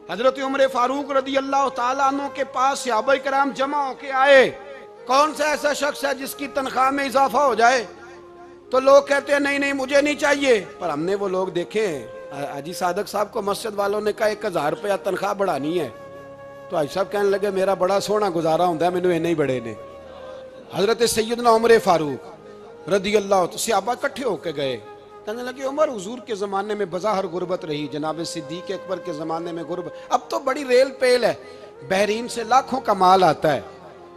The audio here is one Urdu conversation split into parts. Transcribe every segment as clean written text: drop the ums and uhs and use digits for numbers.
حضرت عمر فاروق رضی اللہ تعالیٰ عنہ کے پاس صحابہ کرام جمع ہو کے آئے. کون سا ایسا شخص ہے جس کی تنخواہ میں اضافہ ہو جائے؟ تو لوگ کہتے ہیں نہیں نہیں مجھے نہیں چاہیے. پر ہم نے وہ لوگ دیکھے ہیں. حاجی صادق صاحب کو مسجد والوں نے کہا 1000 روپیہ تنخواہ بڑھانی ہے تو حاجی صاحب کہنے لگے میرا بڑا سونا گزارا ہوتا ہے مینوں نہیں بڑے نے. حضرت سیدنا عمر فاروق رضی اللہ تو صحابہ اکٹھے ہو کے گئے. کہنے لگے عمر حضور کے زمانے میں بظاہر غربت رہی, جناب صدیق اکبر کے زمانے میں غربت, اب تو بڑی ریل پیل ہے, بحرین سے لاکھوں کا مال آتا ہے,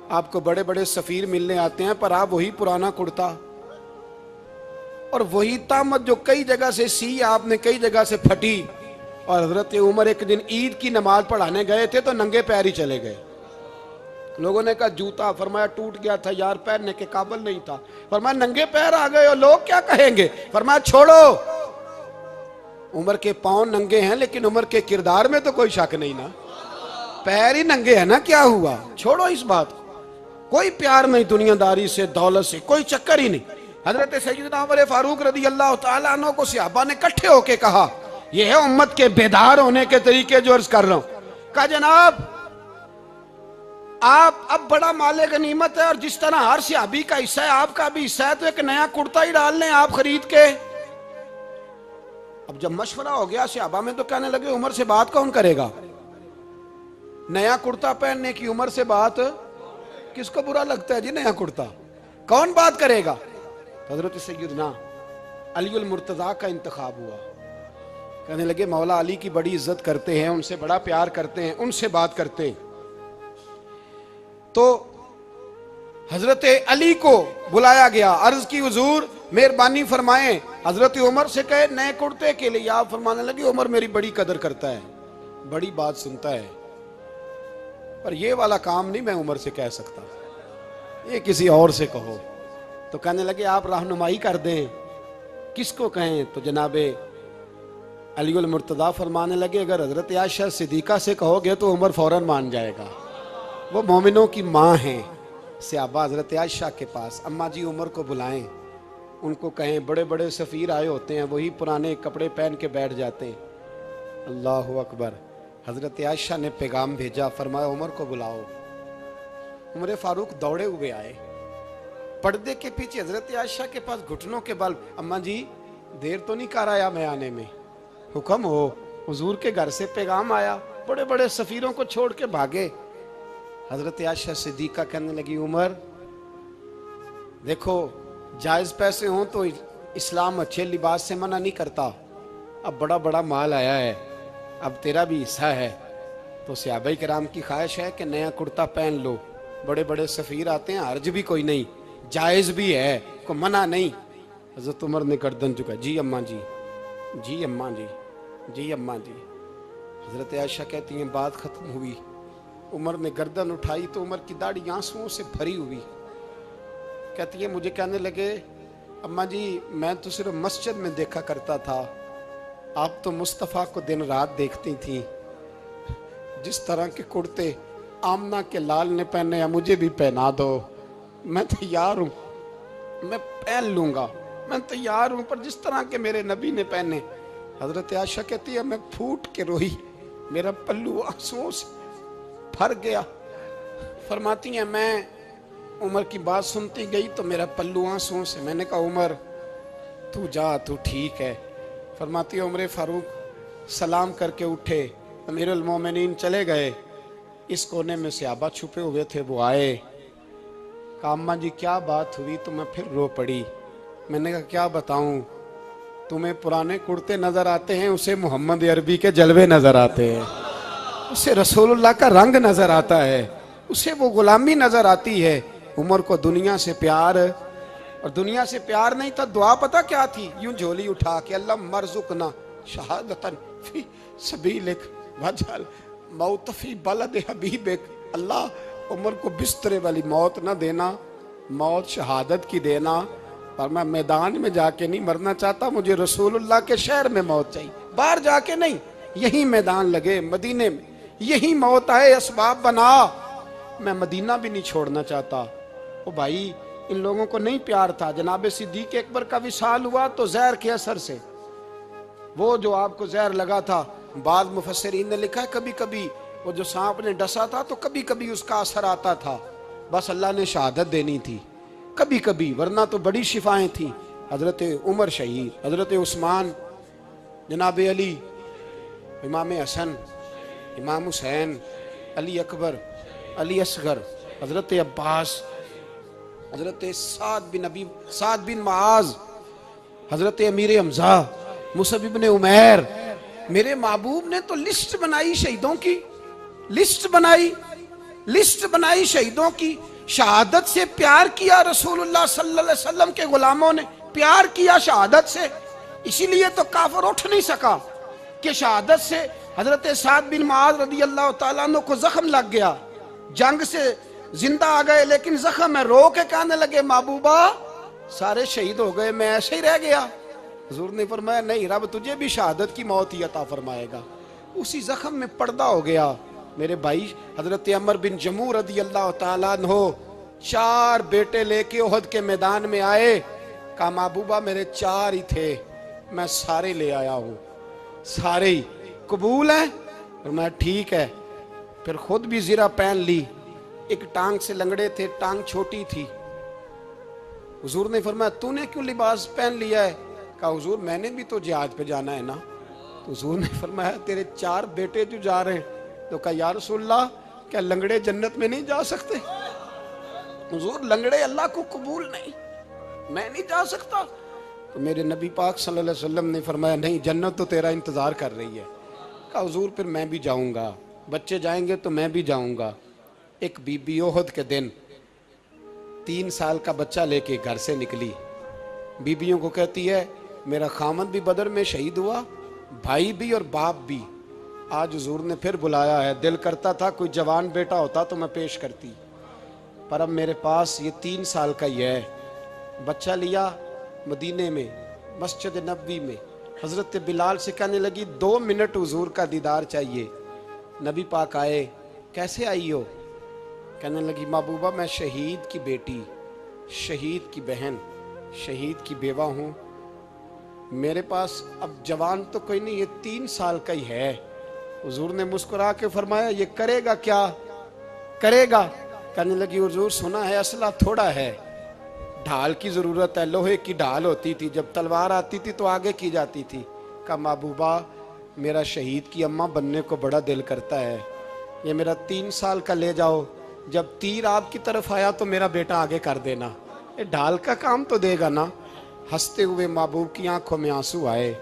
آپ کو بڑے بڑے سفیر ملنے آتے ہیں, پر آپ وہی پرانا کرتا اور وہی طامت جو کئی جگہ سے سی آپ نے کئی جگہ سے پھٹی. اور حضرت عمر ایک دن عید کی نماز پڑھانے گئے تھے تو ننگے پیر ہی چلے گئے. لوگوں نے کہا جوتا, فرمایا ٹوٹ گیا تھا یار, پہننے کے قابل نہیں تھا. فرمایا ننگے پیر آ گئے اور لوگ کیا کہیں گے؟ فرمایا چھوڑو, عمر کے پاؤں ننگے ہیں لیکن عمر کے کردار میں تو کوئی شک نہیں نا, پیر ہی ننگے ہیں نا, کیا ہوا؟ چھوڑو اس بات کو, کوئی پیار نہیں دنیا داری سے, دولت سے کوئی چکر ہی نہیں. حضرت سیدنا عمر فاروق رضی اللہ تعالیٰ عنہ کو صحابہ نے اکٹھے ہو کے کہا, یہ ہے امت کے بیدار ہونے کے طریقے جو عرض کر رہا ہوں. کہا جناب آپ اب بڑا مال غنیمت ہے اور جس طرح ہر صحابی کا حصہ ہے آپ کا بھی حصہ ہے, تو ایک نیا کرتا ہی ڈال لیں آپ خرید کے. اب جب مشورہ ہو گیا صحابہ میں تو کہنے لگے عمر سے بات کون کرے گا؟ نیا کرتا پہننے کی عمر سے بات کس کو برا لگتا ہے جی؟ نیا کرتا کون بات کرے گا؟ حضرت سیدنا علی المرتضیٰ کا انتخاب ہوا. کہنے لگے مولا علی کی بڑی عزت کرتے ہیں, ان سے بڑا پیار کرتے ہیں, ان سے بات کرتے ہیں. تو حضرت علی کو بلایا گیا, عرض کی حضور مہربانی فرمائیں. حضرت عمر سے کہے نئے کرتے کے لیے, آپ فرمانے لگے عمر میری بڑی قدر کرتا ہے, بڑی بات سنتا ہے, پر یہ والا کام نہیں میں عمر سے کہہ سکتا, یہ کسی اور سے کہو. تو کہنے لگے آپ رہنمائی کر دیں, کس کو کہیں؟ تو جناب علی المرتضیٰ فرمانے لگے اگر حضرت عائشہ صدیقہ سے کہو گے تو عمر فوراً مان جائے گا, وہ مومنوں کی ماں ہیں. صحابہ حضرت عائشہ کے پاس, اماں جی عمر کو بلائیں, ان کو کہیں بڑے بڑے سفیر آئے ہوتے ہیں, وہی پرانے کپڑے پہن کے بیٹھ جاتے ہیں. اللہ اکبر. حضرت عائشہ نے پیغام بھیجا, فرمایا عمر کو بلاؤ. عمر فاروق دوڑے ہوئے آئے, پردے کے پیچھے حضرت عائشہ کے پاس گھٹنوں کے بل, اماں جی دیر تو نہیں کر آیا میں آنے میں؟ حکم ہو, حضور کے گھر سے پیغام آیا, بڑے بڑے سفیروں کو چھوڑ کے بھاگے. حضرت عائشہ صدیقہ کہنے لگی عمر دیکھو جائز پیسے ہوں تو اسلام اچھے لباس سے منع نہیں کرتا, اب بڑا بڑا مال آیا ہے, اب تیرا بھی حصہ ہے, تو صحابہ کرام کی خواہش ہے کہ نیا کرتا پہن لو, بڑے بڑے سفیر آتے ہیں, حرج بھی کوئی نہیں, جائز بھی ہے, کوئی منع نہیں. حضرت عمر نے گردن جھکا, جی اماں جی, جی اماں جی, جی اماں جی. حضرت عائشہ کہتی ہیں بات ختم ہوئی, عمر نے گردن اٹھائی تو عمر کی داڑھی آنسوؤں سے بھری ہوئی. کہتی ہے مجھے کہنے لگے اماں جی میں تو صرف مسجد میں دیکھا کرتا تھا, آپ تو مصطفیٰ کو دن رات دیکھتی تھیں, جس طرح کے کرتے آمنہ کے لال نے پہنے ہیں مجھے بھی پہنا دو, میں تیار ہوں, میں پہن لوں گا, میں تیار ہوں, پر جس طرح کے میرے نبی نے پہنے. حضرت عائشہ کہتی ہے میں پھوٹ کے روئی, میرا پلو آنسوؤں سے بھر گیا. فرماتی ہیں میں عمر کی بات سنتی گئی تو میرا پلو آنسوؤں سے, میں نے کہا عمر تو جا, تو ٹھیک ہے. فرماتی ہے عمر فاروق سلام کر کے اٹھے, امیر المومنین چلے گئے. اس کونے میں صحابہ چھپے ہوئے تھے, وہ آئے, کہا اماں جی کیا بات ہوئی؟ تو میں پھر رو پڑی. میں نے کہا کیا بتاؤں, تمہیں پرانے کرتے نظر آتے ہیں, اسے محمد عربی کے جلوے نظر آتے ہیں, اسے رسول اللہ کا رنگ نظر آتا ہے, اسے وہ غلامی نظر آتی ہے. عمر کو دنیا سے پیار, اور دنیا سے پیار نہیں تھا, دعا پتہ کیا تھی؟ یوں جھولی اٹھا کے اللہ مرزقنا شہادتن فی سبیلک وجعل موت فی بلد حبیبک. اللہ عمر کو بسترے والی موت نہ دینا, موت شہادت کی دینا, پر میں میدان میں جا کے نہیں مرنا چاہتا, مجھے رسول اللہ کے شہر میں موت چاہیے, باہر جا کے نہیں, یہی میدان لگے مدینے میں, یہی موت آئے, اسباب بنا, میں مدینہ بھی نہیں چھوڑنا چاہتا. او بھائی ان لوگوں کو نہیں پیار تھا. جناب صدیق اکبر کا وصال ہوا تو زہر کے اثر سے, وہ جو آپ کو زہر لگا تھا بعض مفسرین نے لکھا ہے کبھی کبھی وہ جو سانپ نے ڈسا تھا تو کبھی کبھی اس کا اثر آتا تھا، بس اللہ نے شہادت دینی تھی کبھی کبھی، ورنہ تو بڑی شفائیں تھیں۔ حضرت عمر شہید، حضرت عثمان، جناب علی، امام حسن، امام حسین، علی اکبر، علی اصغر، حضرت عباس، حضرت سعد بن معاذ، حضرت امیر حمزہ، مصعب بن عمیر۔ میرے محبوب نے تو لسٹ بنائی شہیدوں کی، لسٹ بنائی شہیدوں کی۔ شہادت سے پیار کیا رسول اللہ صلی اللہ علیہ وسلم کے غلاموں نے، پیار کیا شہادت سے، اسی لیے تو کافر اٹھ نہیں سکا کہ شہادت سے حضرت سعد بن معاذ رضی اللہ تعالیٰ عنہ کو زخم لگ گیا، جنگ سے زندہ آ گئے لیکن زخم ہے، رو کے کہنے لگے محبوبہ سارے شہید ہو گئے، میں ایسے ہی رہ گیا۔ حضور نے فرمایا نہیں، رب تجھے بھی شہادت کی موت ہی عطا فرمائے گا۔ اسی زخم میں پردہ ہو گیا۔ میرے بھائی حضرت عمر بن جموح رضی اللہ تعالیٰ عنہ 4 بیٹے لے کے احد کے میدان میں آئے، کہا محبوبہ میرے 4 ہی تھے، میں سارے لے آیا ہوں، سارے ہی قبول ہیں؟ فرمایا ٹھیک ہے۔ پھر خود بھی زرہ پہن لی، ایک ٹانگ سے لنگڑے تھے، ٹانگ چھوٹی تھی۔ حضور نے فرمایا تو نے کیوں لباس پہن لیا ہے؟ کہا حضور میں نے بھی تو جہاد پہ جانا ہے نا۔ تو حضور نے فرمایا تیرے 4 بیٹے جو جا رہے ہیں، تو کہا یا رسول اللہ کیا لنگڑے جنت میں نہیں جا سکتے؟ حضور لنگڑے اللہ کو قبول نہیں، میں نہیں جا سکتا۔ تو میرے نبی پاک صلی اللہ علیہ وسلم نے فرمایا نہیں، جنت تو تیرا انتظار کر رہی ہے۔ کہا حضور پھر میں بھی جاؤں گا، بچے جائیں گے تو میں بھی جاؤں گا۔ ایک بی بی احد کے دن 3 سال کا بچہ لے کے گھر سے نکلی، بیویوں کو کہتی ہے میرا خامد بھی بدر میں شہید ہوا، بھائی بھی اور باپ بھی، آج حضور نے پھر بلایا ہے، دل کرتا تھا کوئی جوان بیٹا ہوتا تو میں پیش کرتی، پر اب میرے پاس یہ 3 سال کا ہی ہے۔ بچہ لیا مدینے میں مسجد نبوی میں، حضرت بلال سے کہنے لگی 2 منٹ حضور کا دیدار چاہیے۔ نبی پاک آئے، کیسے آئی ہو؟ کہنے لگی محبوبہ میں شہید کی بیٹی، شہید کی بہن، شہید کی بیوہ ہوں، میرے پاس اب جوان تو کوئی نہیں، یہ 3 سال کا ہی ہے۔ حضور نے مسکرا کے فرمایا یہ کرے گا کیا؟ کرے گا؟ کہنے لگی حضور سنا ہے اسلحہ تھوڑا ہے، ڈھال کی ضرورت ہے، لوہے کی ڈھال ہوتی تھی، جب تلوار آتی تھی تو آگے کی جاتی تھی۔ کہا محبوبہ میرا شہید کی اماں بننے کو بڑا دل کرتا ہے، یہ میرا 3 سال کا لے جاؤ، جب تیر آپ کی طرف آیا تو میرا بیٹا آگے کر دینا، یہ ڈھال کا کام تو دے گا نا۔ ہنستے ہوئے محبوب کی آنکھوں میں آنسو آئے،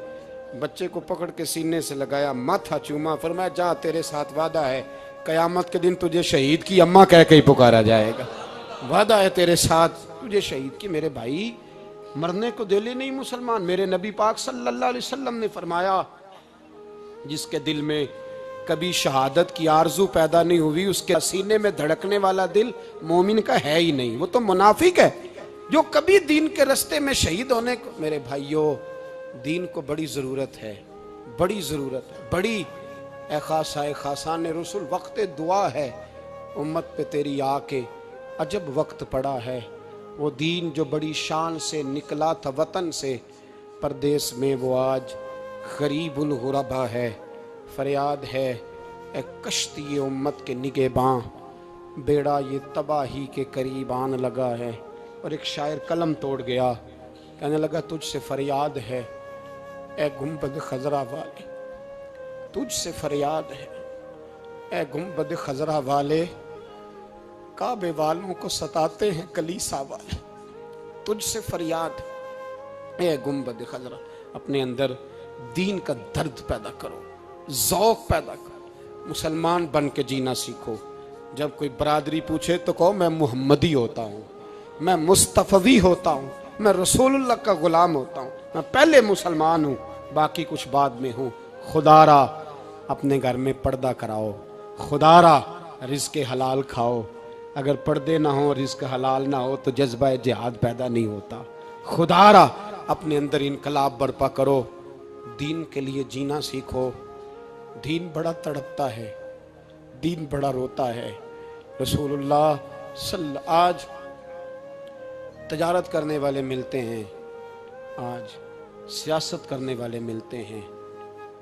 بچے کو پکڑ کے سینے سے لگایا، ماتھا چوما، فرمایا جا تیرے ساتھ وعدہ ہے قیامت کے دن تجھے شہید کی اماں کہہ کے ہی پکارا جائے گا، وعدہ ہے تیرے ساتھ تجھے شہید کی۔ میرے بھائی مرنے کو دل ہی نہیں مسلمان۔ میرے نبی پاک صلی اللہ علیہ وسلم نے فرمایا جس کے دل میں کبھی شہادت کی آرزو پیدا نہیں ہوئی، اس کے سینے میں دھڑکنے والا دل مومن کا ہے ہی نہیں، وہ تو منافق ہے۔ جو کبھی دین کے رستے میں شہید ہونے کو، میرے بھائیوں دین کو بڑی ضرورت ہے، بڑی ضرورت ہے، بڑی۔ اے خاصائے خاصان رسول وقت دعا ہے، امت پہ تیری آ کے عجب وقت پڑا ہے۔ وہ دین جو بڑی شان سے نکلا تھا وطن سے، پردیس میں وہ آج غریب الغربا ہے۔ فریاد ہے اے کشتی امت کے نگہباں، بیڑا یہ تباہی کے قریب آن لگا ہے۔ اور ایک شاعر قلم توڑ گیا، کہنے لگا تجھ سے فریاد ہے اے گنبد خضرا والے، تجھ سے فریاد ہے اے گنبد خضرا والے، کعبے والوں کو ستاتے ہیں کلیسا والے، تجھ سے فریاد اے گنبد خضرا۔ اپنے اندر دین کا درد پیدا کرو، ذوق پیدا کرو، مسلمان بن کے جینا سیکھو۔ جب کوئی برادری پوچھے تو کہو میں محمدی ہوتا ہوں، میں مصطفی ہوتا ہوں، میں رسول اللہ کا غلام ہوتا ہوں، میں پہلے مسلمان ہوں باقی کچھ بعد میں ہوں۔ خدا را اپنے گھر میں پردہ کراؤ، خدا را رزق حلال کھاؤ، اگر پردے نہ ہوں رزق حلال نہ ہو تو جذبہ جہاد پیدا نہیں ہوتا۔ خدا را اپنے اندر انقلاب برپا کرو، دین کے لیے جینا سیکھو۔ دین بڑا تڑپتا ہے، دین بڑا روتا ہے۔ رسول اللہ آج تجارت کرنے والے ملتے ہیں، آج سیاست کرنے والے ملتے ہیں،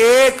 1।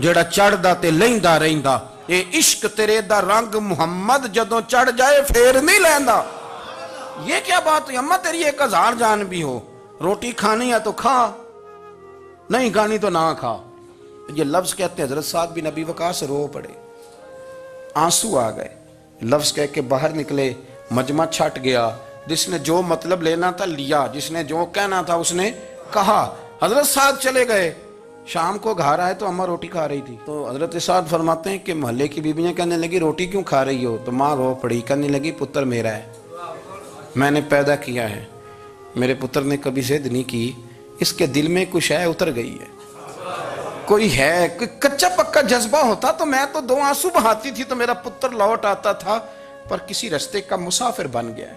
ਜਿਹੜਾ ਚੜਦਾ ਤੇ ਲੈਂਦਾ ਰਹਿੰਦਾ। ਇਹ ਇਸ਼ਕ ਤੇਰੇ ਦਾ ਰੰਗ ਮੁਹੰਮਦ ਜਦੋਂ ਚੜ ਜਾਏ ਫੇਰ ਨਹੀਂ ਲੈਂਦਾ। یہ کیا بات ہے اماں تیری 1000 جان بھی ہو، روٹی کھانی ہے تو کھا، نہیں کھانی تو نہ کھا۔ یہ لفظ کہتے ہیں حضرت سعد بن ابی وقاص رو پڑے، آنسو آ گئے، لفظ کہہ کے باہر نکلے، مجمع چھٹ گیا، جس نے جو مطلب لینا تھا لیا، جس نے جو کہنا تھا اس نے کہا۔ حضرت سعد چلے گئے، شام کو گھر آئے تو اماں روٹی کھا رہی تھی، تو حضرت سعد فرماتے ہیں کہ محلے کی بیویاں کہنے لگی روٹی کیوں کھا رہی ہو؟ تو ماں رو پڑی، کہنے لگی پتر میرا ہے، میں نے پیدا کیا ہے، میرے پتر نے کبھی ضد نہیں کی، اس کے دل میں کچھ ہے، اتر گئی ہے، کوئی ہے، کوئی کچا پکا جذبہ ہوتا تو میں تو 2 آنسو بہاتی تھی تو میرا پتر لوٹ آتا تھا، پر کسی رستے کا مسافر بن گیا ہے،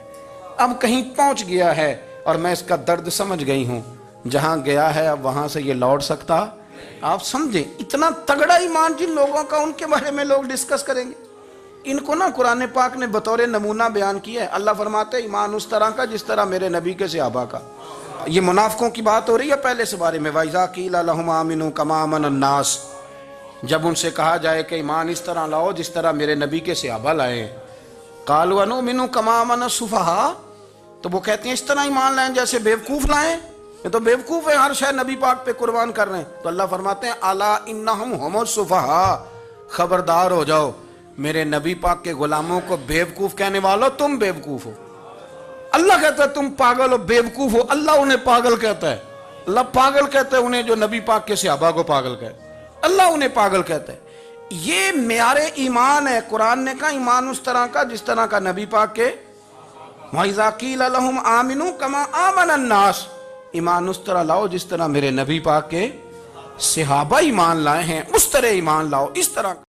اب کہیں پہنچ گیا ہے اور میں اس کا درد سمجھ گئی ہوں، جہاں گیا ہے اب وہاں سے یہ لوٹ سکتا۔ آپ سمجھیں اتنا تگڑا ایمان جن لوگوں کا، ان کے بارے میں لوگ ڈسکس کریں گے۔ ان کو نا قرآن پاک نے بطور نمونہ بیان کیا ہے، اللہ فرماتے ہیں ایمان اس طرح کا جس طرح میرے نبی کے صحابہ کا۔ یہ منافقوں کی بات ہو رہی ہے پہلے سے بارے میں، وَإِذَا قِيلَ لَهُمْ آمِنُوا كَمَا آمَنَ النَّاسُ، جب ان سے کہا جائے کہ ایمان اس طرح لاؤ جس طرح میرے نبی کے صحابہ لائے، قَالُوا أَنُؤْمِنُ كَمَا آمَنَ السُّفَهَاءُ، تو وہ کہتے ہیں اس طرح ایمان لائیں جیسے بیوقوف لائیں، یہ تو بیوقوف ہے، ہر شے نبی پاک پہ قربان کر رہے ہیں۔ تو اللہ فرماتے ہیں أَلَا إِنَّهُمْ هُمُ السُّفَهَاءُ، خبردار ہو جاؤ، میرے نبی پاک کے غلاموں کو بیوقوف کہنے والوں تم بیوقوف ہو۔ اللہ کہتا ہے تم پاگل ہو، بیوقوف ہو، اللہ انہیں پاگل کہتا ہے، اللہ پاگل کہتا ہے انہیں جو نبی پاک کے صحابہ کو پاگل کہتا ہے، اللہ انہیں پاگل کہتا ہے۔ یہ معیار ایمان ہے، قرآن نے کہا ایمان اس طرح کا جس طرح کا نبی پاک کے۔ وَإِذَا قِيلَ لَهُمْ آمِنُوا كَمَا آمَنَ النَّاسُ، ایمان اس طرح لاؤ جس طرح میرے نبی پاک کے صحابہ ایمان لائے ہیں، اس طرح ایمان لاؤ، اس طرح۔